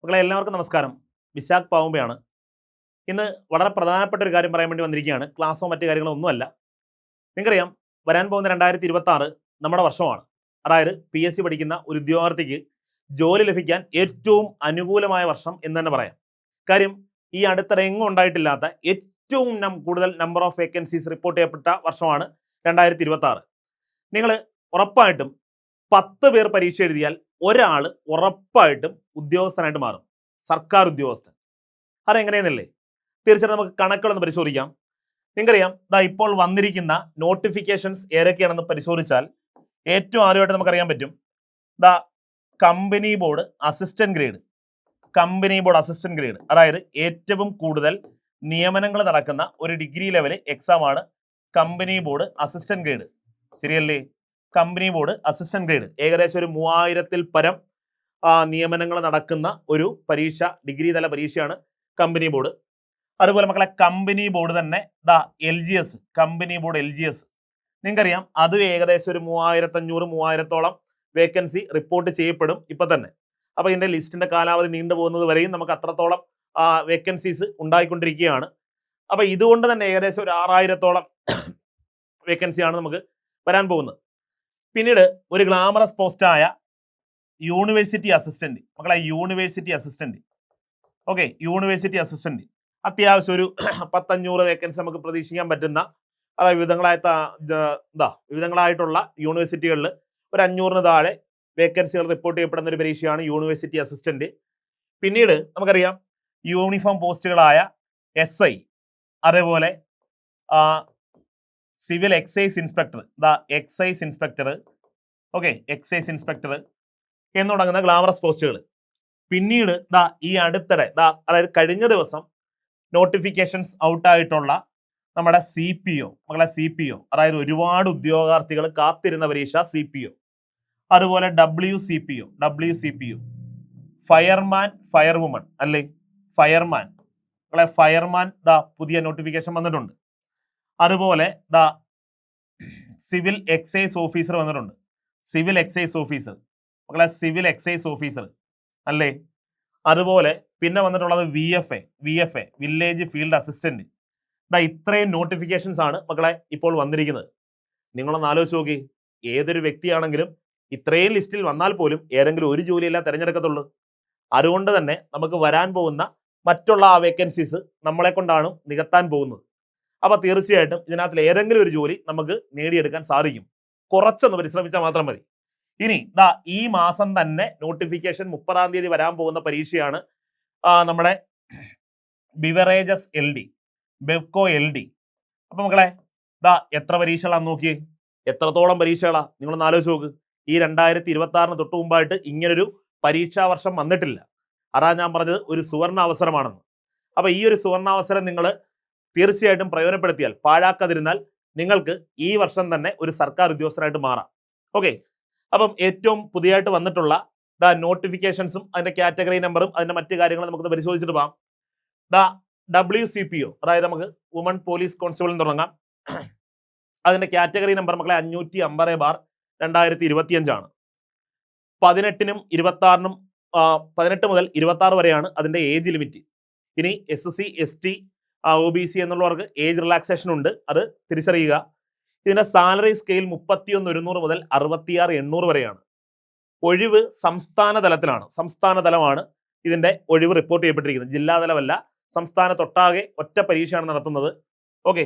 മക്കളെ എല്ലാവർക്കും നമസ്കാരം. വിശാഖ് പാവുമ്പയാണ്. ഇന്ന് വളരെ പ്രധാനപ്പെട്ട ഒരു കാര്യം പറയാൻ വേണ്ടി വന്നിരിക്കുകയാണ്. ക്ലാസ്സോ മറ്റു കാര്യങ്ങളോ ഒന്നുമല്ല. നിങ്ങൾക്കറിയാം, വരാൻ പോകുന്ന 2026 നമ്മുടെ വർഷമാണ്. അതായത് PSC പഠിക്കുന്ന ഒരു ഉദ്യോഗാർത്ഥിക്ക് ജോലി ലഭിക്കാൻ ഏറ്റവും അനുകൂലമായ വർഷം എന്ന് തന്നെ പറയാം. കാര്യം ഈ അടുത്തിടെ എങ്ങും ഉണ്ടായിട്ടില്ലാത്ത ഏറ്റവും കൂടുതൽ നമ്പർ ഓഫ് വേക്കൻസീസ് റിപ്പോർട്ട് ചെയ്യപ്പെട്ട വർഷമാണ് 2026. നിങ്ങൾ ഉറപ്പായിട്ടും 10 പേർ പരീക്ഷ എഴുതിയാൽ ഒരാൾ ഉറപ്പായിട്ടും ഉദ്യോഗസ്ഥനായിട്ട് മാറും, സർക്കാർ ഉദ്യോഗസ്ഥൻ. അതെങ്ങനെയെന്നല്ലേ? തീർച്ചയായിട്ടും നമുക്ക് കണക്കുകളൊന്ന് പരിശോധിക്കാം. നിങ്ങൾക്കറിയാം, ഇപ്പോൾ വന്നിരിക്കുന്ന നോട്ടിഫിക്കേഷൻസ് ഏതൊക്കെയാണെന്ന് പരിശോധിച്ചാൽ ഏറ്റവും ആദ്യമായിട്ട് നമുക്കറിയാൻ പറ്റും, company board assistant grade. Company board assistant grade അതായത് ഏറ്റവും കൂടുതൽ നിയമനങ്ങൾ നടക്കുന്ന ഒരു ഡിഗ്രി ലെവൽ എക്സാം ആണ് കമ്പനി ബോർഡ് അസിസ്റ്റന്റ് ഗ്രേഡ്. ശരിയല്ലേ? കമ്പനി ബോർഡ് അസിസ്റ്റന്റ് ഗ്രേഡ് ഏകദേശം ഒരു 3000-ൽ പരം നിയമനങ്ങൾ നടക്കുന്ന ഒരു പരീക്ഷ, ഡിഗ്രി തല പരീക്ഷയാണ് കമ്പനി ബോർഡ്. അതുപോലെ മക്കളെ കമ്പനി ബോർഡ് തന്നെ LGS, കമ്പനി ബോർഡ് LGS നിങ്ങൾക്കറിയാം, അതും ഏകദേശം ഒരു 3500-3000-ഓളം വേക്കൻസി റിപ്പോർട്ട് ചെയ്യപ്പെടും ഇപ്പൊ തന്നെ. അപ്പൊ ഇതിന്റെ ലിസ്റ്റിന്റെ കാലാവധി നീണ്ടുപോകുന്നത് വരെയും നമുക്ക് അത്രത്തോളം വേക്കൻസീസ് ഉണ്ടായിക്കൊണ്ടിരിക്കുകയാണ്. അപ്പൊ ഇതുകൊണ്ട് തന്നെ ഏകദേശം ഒരു 6000-ഓളം വേക്കൻസിയാണ് നമുക്ക് വരാൻ പോകുന്നത്. പിന്നീട് ഒരു ഗ്ലാമറസ് പോസ്റ്റായ യൂണിവേഴ്സിറ്റി അസിസ്റ്റന്റ്. മക്കളെ university assistant, okay, university assistant അത്യാവശ്യം ഒരു 500 വേക്കൻസി നമുക്ക് പ്രതീക്ഷിക്കാൻ പറ്റുന്ന, അതായത് വിവിധങ്ങളായിട്ടുള്ള യൂണിവേഴ്സിറ്റികളിൽ ഒരു 500-ന് താഴെ വേക്കൻസികൾ റിപ്പോർട്ട് ചെയ്യപ്പെടുന്ന ഒരു പരീക്ഷയാണ് യൂണിവേഴ്സിറ്റി അസിസ്റ്റന്റ്. പിന്നീട് നമുക്കറിയാം യൂണിഫോം പോസ്റ്റുകളായ SI, അതേപോലെ civil excise inspector, excise inspector, okay, excise inspector എന്ന് തുടങ്ങുന്ന ഗ്ലാമറസ് പോസ്റ്റുകൾ. പിന്നീട് ഈ അടുത്തിടെ അതായത് കഴിഞ്ഞ ദിവസം നോട്ടിഫിക്കേഷൻസ് ഔട്ടായിട്ടുള്ള നമ്മുടെ CPO, മക്കളെ CPO അതായത് ഒരുപാട് ഉദ്യോഗാർത്ഥികൾ കാത്തിരുന്ന പരീക്ഷ CPO. അതുപോലെ WCPO, ഫയർമാൻ, ഫയർവുമൺ അല്ലേ, ഫയർമാൻ, മക്കളെ ഫയർമാൻ പുതിയ നോട്ടിഫിക്കേഷൻ വന്നിട്ടുണ്ട്. അതുപോലെ സിവിൽ എക്സൈസ് ഓഫീസർ വന്നിട്ടുണ്ട്. സിവിൽ എക്സൈസ് ഓഫീസർ, മക്കളെ സിവിൽ എക്സൈസ് ഓഫീസർ അല്ലേ. അതുപോലെ പിന്നെ വന്നിട്ടുള്ളത് VFA, വില്ലേജ് ഫീൽഡ് അസിസ്റ്റന്റ്. ഇത്രയും നോട്ടിഫിക്കേഷൻസ് ആണ് മക്കളെ ഇപ്പോൾ വന്നിരിക്കുന്നത്. നിങ്ങളൊന്ന് ആലോചിച്ച് നോക്കി, ഏതൊരു വ്യക്തിയാണെങ്കിലും ഇത്രയും ലിസ്റ്റിൽ വന്നാൽ പോലും ഏതെങ്കിലും ഒരു ജോലിയല്ല തിരഞ്ഞെടുക്കത്തുള്ളൂ. അതുകൊണ്ട് തന്നെ നമുക്ക് വരാൻ പോകുന്ന മറ്റുള്ള വേക്കൻസീസ് നമ്മളെ കൊണ്ടാണ് നികത്താൻ പോകുന്നത്. അപ്പൊ തീർച്ചയായിട്ടും ഇതിനകത്ത് ഏതെങ്കിലും ഒരു ജോലി നമുക്ക് നേടിയെടുക്കാൻ സാധിക്കും. കുറച്ചൊന്ന് പരിശ്രമിച്ചാൽ മാത്രം മതി. ഇനി ഈ മാസം തന്നെ നോട്ടിഫിക്കേഷൻ 30-ാം തീയതി വരാൻ പോകുന്ന പരീക്ഷയാണ് നമ്മുടെ ബിവറേജസ് LD, ബെവ്കോ LD. അപ്പൊ മക്കളെ എത്ര പരീക്ഷകളാന്ന് നോക്കിയേ, എത്രത്തോളം പരീക്ഷകളാ നിങ്ങളൊന്ന് ആലോചിച്ച് നോക്ക്. ഈ 2026-ന് തൊട്ട് മുമ്പായിട്ട് ഇങ്ങനൊരു പരീക്ഷാ വർഷം വന്നിട്ടില്ല. അതാ ഞാൻ പറഞ്ഞത് ഒരു സുവർണ അവസരമാണെന്ന്. അപ്പൊ ഈ ഒരു സുവർണാവസരം നിങ്ങൾ തീർച്ചയായിട്ടും പ്രയോജനപ്പെടുത്തിയാൽ, പാഴാക്കാതിരുന്നാൽ നിങ്ങൾക്ക് ഈ വർഷം തന്നെ ഒരു സർക്കാർ ഉദ്യോഗസ്ഥനായിട്ട് മാറാം. ഓക്കെ, അപ്പം ഏറ്റവും പുതിയതായിട്ട് വന്നിട്ടുള്ള നോട്ടിഫിക്കേഷൻസും അതിന്റെ കാറ്റഗറി നമ്പറും അതിന്റെ മറ്റു കാര്യങ്ങളും നമുക്ക് പരിശോധിച്ചിട്ട് പോകാം. WCPO അതായത് നമുക്ക് വുമൺ പോലീസ് കോൺസ്റ്റബിളിൽ തുടങ്ങാം. അതിന്റെ കാറ്റഗറി നമ്പർ മക്കളെ 550/2025 ആണ്. 18-നും 26-നും 18 മുതൽ 26 വരെയാണ് അതിന്റെ ഏജ് ലിമിറ്റ്. ഇനി SC ST OBC എന്നുള്ളവർക്ക് ഏജ് റിലാക്സേഷൻ ഉണ്ട്, അത് തിരിച്ചറിയുക. ഇതിന്റെ സാലറി സ്കെയിൽ 31,100 മുതൽ 66,800 വരെയാണ്. ഒഴിവ് സംസ്ഥാന തലത്തിലാണ്, സംസ്ഥാന തലമാണ് ഇതിന്റെ ഒഴിവ് റിപ്പോർട്ട് ചെയ്യപ്പെട്ടിരിക്കുന്നത്, ജില്ലാതലമല്ല. സംസ്ഥാനത്തൊട്ടാകെ ഒറ്റ പരീക്ഷയാണ് നടത്തുന്നത്. ഓക്കെ,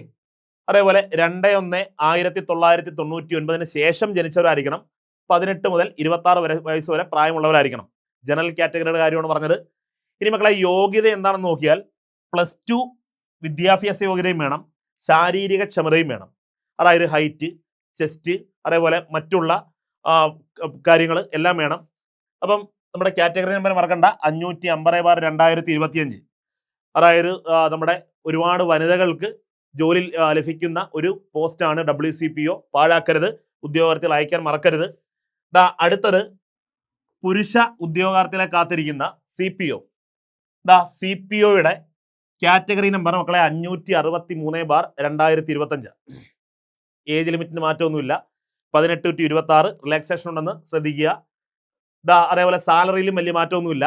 അതേപോലെ 2/1/1999 ശേഷം ജനിച്ചവരായിരിക്കണം. 18 മുതൽ 26 വയസ്സ് വരെ പ്രായമുള്ളവരായിരിക്കണം. ജനറൽ കാറ്റഗറിയുടെ കാര്യമാണ് പറഞ്ഞത്. ഇനി മക്കളെ യോഗ്യത എന്താണെന്ന് നോക്കിയാൽ +2 വിദ്യാഭ്യാസ യോഗ്യതയും വേണം, ശാരീരിക ക്ഷമതയും വേണം. അതായത് ഹൈറ്റ്, ചെസ്റ്റ്, അതേപോലെ മറ്റുള്ള കാര്യങ്ങൾ എല്ലാം വേണം. അപ്പം നമ്മുടെ കാറ്റഗറി നമ്പർ മറക്കണ്ട, 550/2025. അതായത് നമ്മുടെ ഒരുപാട് വനിതകൾക്ക് ജോലി ലഭിക്കുന്ന ഒരു പോസ്റ്റാണ് WCPO. പാഴാക്കരുത്, ഉദ്യോഗാർത്ഥികൾ അയക്കാൻ മറക്കരുത്. അടുത്തത് പുരുഷ ഉദ്യോഗാർത്ഥികളെ കാത്തിരിക്കുന്ന CPO. CPOയുടെ കാറ്റഗറി നമ്പർ മക്കളെ 563/2025. ഏജ് ലിമിറ്റിന് മാറ്റമൊന്നുമില്ല. 18 to 26 റിലാക്സേഷൻ ഉണ്ടെന്ന് ശ്രദ്ധിക്കുക. അതേപോലെ സാലറിയിലും വലിയ മാറ്റമൊന്നുമില്ല.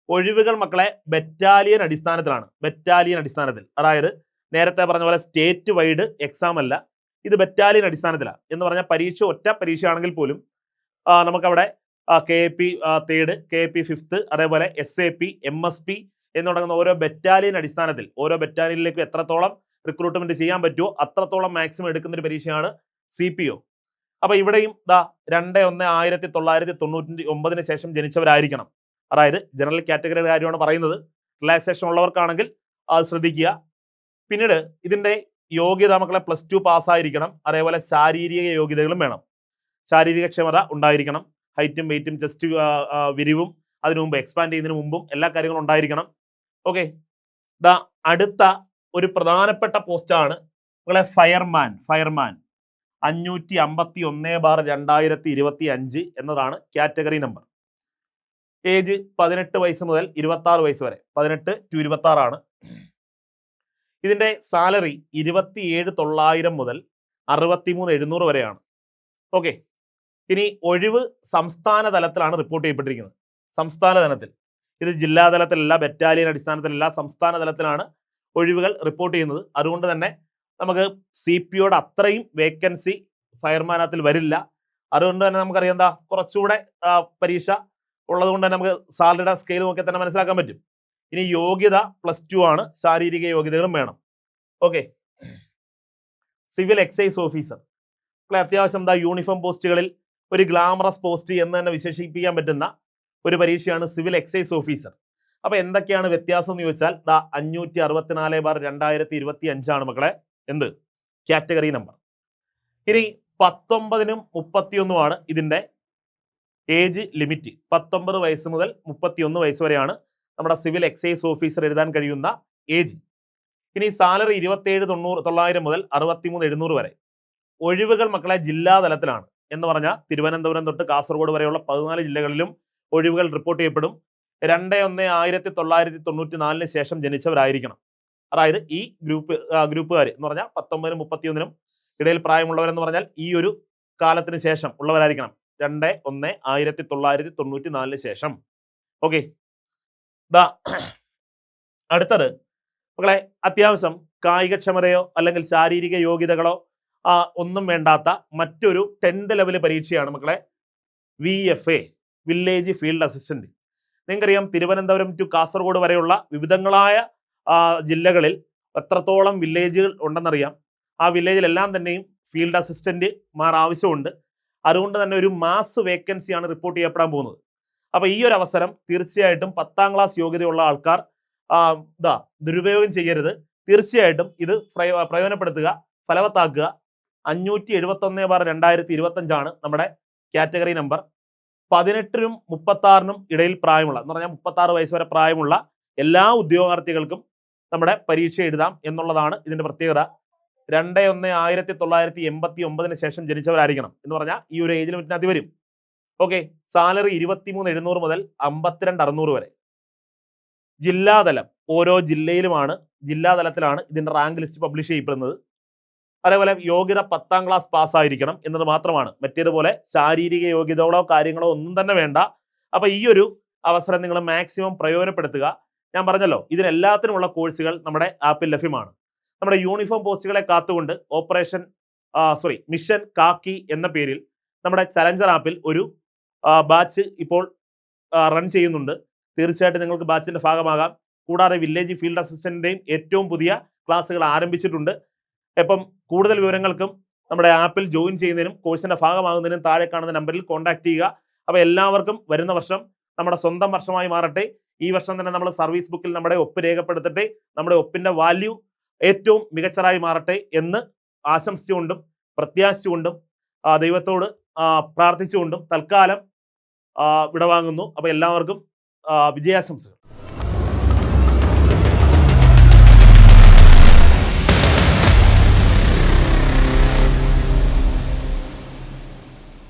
ഒഴിവുകൾ മക്കളെ ബറ്റാലിയൻ അടിസ്ഥാനത്തിൽ, അതായത് നേരത്തെ പറഞ്ഞ പോലെ സ്റ്റേറ്റ് വൈഡ് എക്സാം അല്ല, ഇത് ബറ്റാലിയൻ അടിസ്ഥാനത്തിലാണ്. എന്ന് പറഞ്ഞാൽ പരീക്ഷ ഒറ്റ പരീക്ഷയാണെങ്കിൽ പോലും നമുക്കവിടെ KAP 3rd, KAP 5th, അതേപോലെ SAP, MSP എന്ന് തുടങ്ങുന്ന ഓരോ ബറ്റാലിയൻ അടിസ്ഥാനത്തിൽ ഓരോ ബറ്റാലിയനിലേക്ക് എത്രത്തോളം റിക്രൂട്ട്മെന്റ് ചെയ്യാൻ പറ്റുമോ അത്രത്തോളം മാക്സിമം എടുക്കുന്ന ഒരു പരീക്ഷയാണ് CPO. അപ്പൊ ഇവിടെയും 2/1/1999 ശേഷം ജനിച്ചവരായിരിക്കണം. അതായത് ജനറൽ കാറ്റഗറിയുടെ കാര്യമാണ് പറയുന്നത്. റിലാക്സേഷൻ ഉള്ളവർക്കാണെങ്കിൽ അത് ശ്രദ്ധിക്കുക. പിന്നീട് ഇതിന്റെ യോഗ്യത മക്കളെ +2 പാസ്സായിരിക്കണം. അതേപോലെ ശാരീരിക യോഗ്യതകളും വേണം. ശാരീരിക ക്ഷമത ഉണ്ടായിരിക്കണം. ഹൈറ്റും വെയിറ്റും ചെസ്റ്റ് വിരിവും അതിനു മുമ്പ് എക്സ്പാൻഡ് ചെയ്യുന്നതിന് മുമ്പും എല്ലാ കാര്യങ്ങളും ഉണ്ടായിരിക്കണം. ഓക്കെ, അടുത്ത ഒരു പ്രധാനപ്പെട്ട പോസ്റ്റാണ് നിങ്ങളെ ഫയർമാൻ 551/2025 എന്നതാണ് കാറ്റഗറി നമ്പർ. ഏജ് 18 വയസ്സ് മുതൽ 26 വയസ്സ് വരെ, 18 to 26 ആണ്. ഇതിന്റെ സാലറി 27,900 മുതൽ 63,700 വരെയാണ്. ഓക്കെ, ഇനി ഒഴിവ് സംസ്ഥാന തലത്തിലാണ് റിപ്പോർട്ട് ചെയ്യപ്പെട്ടിരിക്കുന്നത്. സംസ്ഥാന തലത്തിൽ, ഇത് ജില്ലാ തലത്തിലല്ല, ബറ്റാലിയൻ അടിസ്ഥാനത്തിലല്ല, സംസ്ഥാന തലത്തിലാണ് ഒഴിവുകൾ റിപ്പോർട്ട് ചെയ്യുന്നത്. അതുകൊണ്ട് തന്നെ നമുക്ക് CPOയുടെ അത്രയും വേക്കൻസി ഫയർമാനത്തിൽ വരില്ല. അതുകൊണ്ട് തന്നെ നമുക്കറിയാം കുറച്ചുകൂടെ പരീക്ഷ ഉള്ളത് കൊണ്ട് തന്നെ നമുക്ക് സാലറിയുടെ സ്കെയിൽ നോക്കിയാൽ തന്നെ മനസ്സിലാക്കാൻ പറ്റും. ഇനി യോഗ്യത +2 ആണ്, ശാരീരിക യോഗ്യതകളും വേണം. ഓക്കെ, സിവിൽ എക്സൈസ് ഓഫീസർ അത്യാവശ്യം യൂണിഫോം പോസ്റ്റുകളിൽ ഒരു ഗ്ലാമറസ് പോസ്റ്റ് എന്ന് തന്നെ വിശേഷിപ്പിക്കാൻ പറ്റുന്ന ഒരു പരീക്ഷയാണ് സിവിൽ എക്സൈസ് ഓഫീസർ. അപ്പൊ എന്തൊക്കെയാണ് വ്യത്യാസം എന്ന് ചോദിച്ചാൽ 564/2025 ആണ് മക്കളെ എന്ത് കാറ്റഗറി നമ്പർ. ഇനി 19-നും 31-നുമാണ് ഇതിന്റെ ഏജ് ലിമിറ്റ്. 19 വയസ്സ് മുതൽ 31 വയസ്സ് വരെയാണ് നമ്മുടെ സിവിൽ എക്സൈസ് ഓഫീസർ എഴുതാൻ കഴിയുന്ന ഏജ്. ഇനി സാലറി 27,900 മുതൽ 63,700 വരെ. ഒഴിവുകൾ മക്കളെ ജില്ലാ തലത്തിലാണ്. എന്ന് പറഞ്ഞാൽ തിരുവനന്തപുരം തൊട്ട് കാസർഗോഡ് വരെയുള്ള 14 ജില്ലകളിലും ഒഴിവുകൾ റിപ്പോർട്ട് ചെയ്യപ്പെടും. 2/1/1994 ശേഷം ജനിച്ചവരായിരിക്കണം. അതായത് ഈ ഗ്രൂപ്പുകാർ എന്ന് പറഞ്ഞാൽ 19-നും 31-നും ഇടയിൽ പ്രായമുള്ളവരെന്ന് പറഞ്ഞാൽ ഈ ഒരു കാലത്തിന് ശേഷം ഉള്ളവരായിരിക്കണം. 2/1/1994 ശേഷം. ഓക്കെ, അടുത്തത് മക്കളെ അത്യാവശ്യം കായികക്ഷമതയോ അല്ലെങ്കിൽ ശാരീരിക യോഗ്യതകളോ ഒന്നും വേണ്ടാത്ത മറ്റൊരു 10th ലെവൽ പരീക്ഷയാണ് മക്കളെ VFA, വില്ലേജ് ഫീൽഡ് അസിസ്റ്റന്റ്. നിങ്ങൾക്കറിയാം തിരുവനന്തപുരം ടു കാസർഗോഡ് വരെയുള്ള വിവിധങ്ങളായ ജില്ലകളിൽ എത്രത്തോളം വില്ലേജുകൾ ഉണ്ടെന്നറിയാം. ആ വില്ലേജിലെല്ലാം തന്നെയും ഫീൽഡ് അസിസ്റ്റന്റ്മാർ ആവശ്യമുണ്ട്. അതുകൊണ്ട് തന്നെ ഒരു മാസ് വേക്കൻസിയാണ് റിപ്പോർട്ട് ചെയ്യപ്പെടാൻ പോകുന്നത്. അപ്പൊ ഈ ഒരു അവസരം തീർച്ചയായിട്ടും 10ാം ക്ലാസ് യോഗ്യതയുള്ള ആൾക്കാർ ദുരുപയോഗം ചെയ്യരുത്. തീർച്ചയായിട്ടും ഇത് പ്രയോജനപ്പെടുത്തുക, ഫലവത്താക്കുക. 571/2025 നമ്മുടെ കാറ്റഗറി നമ്പർ. 18-നും 36-നും ഇടയിൽ പ്രായമുള്ള എന്ന് പറഞ്ഞാൽ 36 വയസ്സ് വരെ പ്രായമുള്ള എല്ലാ ഉദ്യോഗാർത്ഥികൾക്കും നമ്മുടെ പരീക്ഷ എഴുതാം എന്നുള്ളതാണ് ഇതിന്റെ പ്രത്യേകത. 2/1/1989 ശേഷം ജനിച്ചവരായിരിക്കണം എന്ന് പറഞ്ഞാൽ ഈ ഒരു ഏജ് ലിമിറ്റിനകത്ത് വരും. ഓക്കെ, സാലറി 23,700 മുതൽ 52,600 വരെ. ജില്ലാതലം ഓരോ ജില്ലയിലുമാണ്, ജില്ലാതലത്തിലാണ് ഇതിന്റെ റാങ്ക് ലിസ്റ്റ് പബ്ലിഷ് ചെയ്യപ്പെടുന്നത്. അതേപോലെ യോഗ്യത 10ാം ക്ലാസ് പാസ്സായിരിക്കണം എന്നത് മാത്രമാണ്. മറ്റേതുപോലെ ശാരീരിക യോഗ്യതകളോ കാര്യങ്ങളോ ഒന്നും തന്നെ വേണ്ട. അപ്പൊ ഈ ഒരു അവസരം നിങ്ങൾ മാക്സിമം പ്രയോജനപ്പെടുത്തുക. ഞാൻ പറഞ്ഞല്ലോ ഇതിനെല്ലാത്തിനുമുള്ള കോഴ്സുകൾ നമ്മുടെ ആപ്പിൽ ലഭ്യമാണ്. നമ്മുടെ യൂണിഫോം പോസ്റ്റുകളെ കാത്തുകൊണ്ട് മിഷൻ കാക്കി എന്ന പേരിൽ നമ്മുടെ ചലഞ്ചർ ആപ്പിൽ ഒരു ബാച്ച് ഇപ്പോൾ റൺ ചെയ്യുന്നുണ്ട്. തീർച്ചയായിട്ടും നിങ്ങൾക്ക് ബാച്ചിന്റെ ഭാഗമാകാം. കൂടാതെ വില്ലേജ് ഫീൽഡ് അസിസ്റ്റന്റിന്റെയും ഏറ്റവും പുതിയ ക്ലാസ്സുകൾ ആരംഭിച്ചിട്ടുണ്ട്. അപ്പം കൂടുതൽ വിവരങ്ങൾക്കും നമ്മുടെ ആപ്പിൽ ജോയിൻ ചെയ്യുന്നതിനും കോഴ്സിന്റെ ഭാഗമാകുന്നതിനും താഴെ കാണുന്ന നമ്പറിൽ കോൺടാക്ട് ചെയ്യുക. അപ്പോൾ എല്ലാവർക്കും വരുന്ന വർഷം നമ്മുടെ സ്വന്തം വർഷമായി മാറട്ടെ. ഈ വർഷം തന്നെ നമ്മൾ സർവീസ് ബുക്കിൽ നമ്മുടെ ഒപ്പ് രേഖപ്പെടുത്തട്ടെ. നമ്മുടെ ഒപ്പിന്റെ വാല്യൂ ഏറ്റവും മികച്ചതായി മാറട്ടെ എന്ന് ആശംസിച്ചുകൊണ്ടും പ്രത്യാശിച്ചുകൊണ്ടും ദൈവത്തോട് പ്രാർത്ഥിച്ചുകൊണ്ടും തൽക്കാലം വിടവാങ്ങുന്നു. അപ്പോൾ എല്ലാവർക്കും വിജയാശംസകൾ.